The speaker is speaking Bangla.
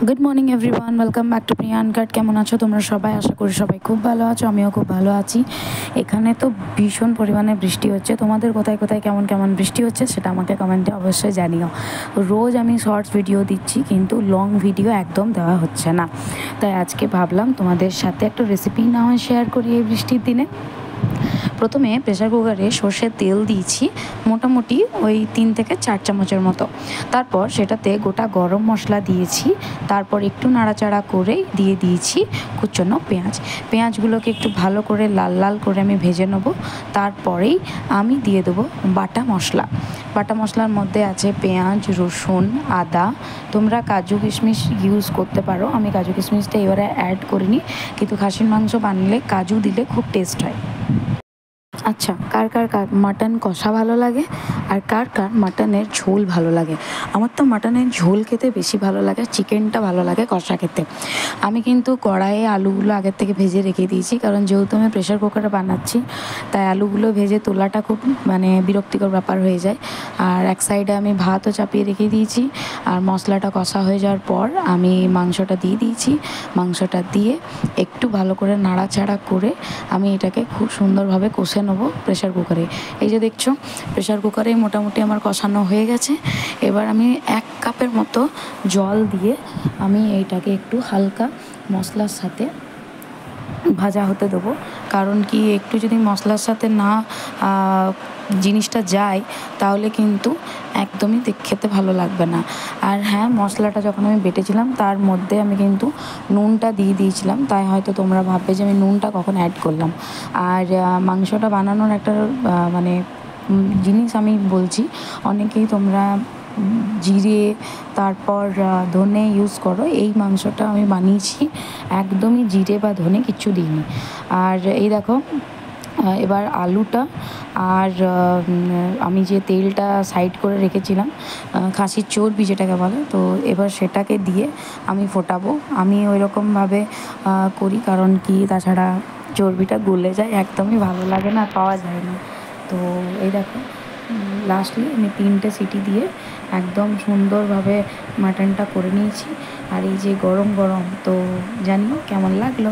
Good morning everyone, welcome back to Priyan cut. কেমন আছো তোমরা সবাই? আশা করি সবাই খুব ভালো আছো, আমিও খুব ভালো আছি। এখানে তো ভীষণ পরিমাণে বৃষ্টি হচ্ছে। তোমাদের কোথায় কোথায় কেমন কেমন বৃষ্টি হচ্ছে সেটা আমাকে কমেন্টে অবশ্যই জানিও। রোজ আমি শর্টস ভিডিও দিচ্ছি, কিন্তু লং ভিডিও একদম দেওয়া হচ্ছে না। তাই আজকে ভাবলাম তোমাদের সাথে একটা রেসিপি না হয় শেয়ার করি এই বৃষ্টির দিনে। প্রথমে প্রেসার কুকারে সর্ষের তেল দিয়েছি, মোটামুটি ওই 3 থেকে 4 চামচের মতো। তারপর সেটাতে গোটা গরম মশলা দিয়েছি, তারপর একটু নাড়াচাড়া করে দিয়ে দিয়েছি কুচনো পেঁয়াজগুলোকে একটু ভালো করে লাল লাল করে আমি ভেজে নেব। তারপরেই আমি দিয়ে দেবো বাটা মশলার মধ্যে আছে পেঁয়াজ, রসুন, আদা। তোমরা কাজু কিশমিশ ইউজ করতে পারো, আমি কাজু কিশমিশটা এবারে অ্যাড করিনি, কিন্তু খাসির মাংস বানালে কাজু দিলে খুব টেস্ট হয়। আচ্ছা, কার মাটন কষা ভালো লাগে আর কার মাটনের ঝোল ভালো লাগে? আমার তো মাটনের ঝোল খেতে বেশি ভালো লাগে, চিকেনটা ভালো লাগে কষা খেতে। আমি কিন্তু কড়াইয়ে আলুগুলো আগের থেকে ভেজে রেখে দিয়েছি, কারণ যেহেতু আমি প্রেশার কুকারে বানাচ্ছি, তাই আলুগুলো ভেজে তোলাটা খুব বিরক্তিকর ব্যাপার হয়ে যায়। আর এক সাইডে আমি ভাতও চাপিয়ে রেখে দিয়েছি। আর মশলাটা কষা হয়ে যাওয়ার পর আমি মাংসটা দিয়ে দিয়েছি। মাংসটা দিয়ে একটু ভালো করে নাড়াচাড়া করে আমি এটাকে খুব সুন্দরভাবে কষে নেবো প্রেশার কুকারে। এই যে দেখছো, প্রেশার কুকারে মোটামুটি আমার কষানো হয়ে গেছে। এবার আমি 1 কাপের মতো জল দিয়ে আমি এইটাকে একটু হালকা মশলার সাথে ভাজা হতে দেবো। কারণ কি, একটু যদি মশলার সাথে না জিনিসটা যায় তাহলে কিন্তু একদমই খেতে ভালো লাগবে না। আর হ্যাঁ, মশলাটা যখন আমি বেটেছিলাম তার মধ্যে আমি কিন্তু নুনটা দিয়ে দিয়েছিলাম, তাই হয়তো তোমরা ভাববে যে আমি নুনটা কখন অ্যাড করলাম। আর মাংসটা বানানোর একটা জিনিস আমি বলছি, অনেকেই তোমরা জিরে তারপর ধনে ইউজ করো। এই মাংসটা আমি বানিয়েছি একদমই জিরে বা ধনে কিচ্ছু দিইনি। আর এই দেখো, এবার আলুটা আর আমি যে তেলটা সাইড করে রেখেছিলাম, খাসির চর্বি যেটাকে বলে, তো এবার সেটাকে দিয়ে আমি ফোটাবো। আমি ওই রকমভাবে করি, কারণ কি তাছাড়া চর্বিটা গলে যায়, একদমই ভালো লাগে না, পাওয়া যায় না। তো এই দেখো, লাস্টলি আমি 3টে সিটি দিয়ে একদম সুন্দরভাবে মাটনটা করে নিয়েছি। আর এই যে গরম গরম, তো জানিও কেমন লাগলো।